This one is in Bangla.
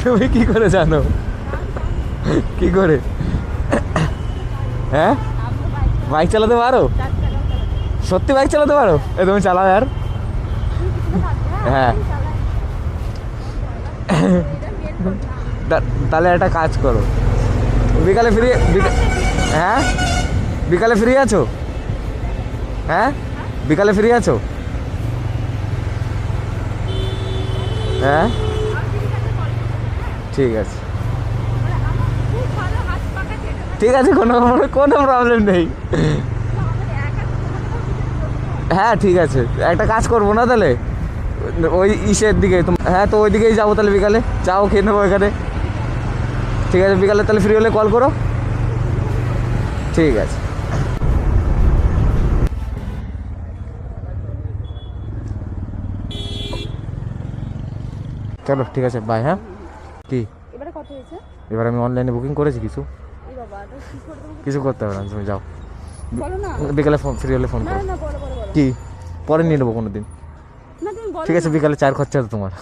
তুমি কি করে জানো? কি করে? হ্যাঁ, বাইক চালাতে পারো? সত্যি বাইক চালাতে পারো? এ তুমি চালাও আর। হ্যাঁ, তাহলে একটা কাজ করো, বিকালে ফ্রি? হ্যাঁ, বিকালে ফ্রি আছো? হ্যাঁ, বিকালে ফ্রি আছো? হ্যাঁ, ঠিক আছে, ঠিক আছে, কোনো কোনো প্রবলেম নেই। হ্যাঁ ঠিক আছে, একটা কাজ করবো না তাহলে, ওই ইসের দিকে হ্যাঁ, তো ওই দিকেই যাবো তাহলে, বিকালে চাও খেয়ে নেবো এখানে। ঠিক আছে, বিকালে তাহলে ফ্রি হলে কল করো। ঠিক আছে। চলো ঠিক আছে, বাই। হ্যাঁ, কি এবারে কত হয়েছে? এবার আমি অনলাইনে বুকিং করেছি কিছু, এই বাবা, তো কি করতে হবে? কিছু করতে হবে না, তুমি যাও। বলো না। বিকালে ফোন ফ্রি হলে ফোন না করো। না, বলো বলো বলো। কি পরে নিয়ে নেবো কোনো দিন? না তুমি বলো ঠিক আছে, না। বিকালে চার খরচা তো তোমার।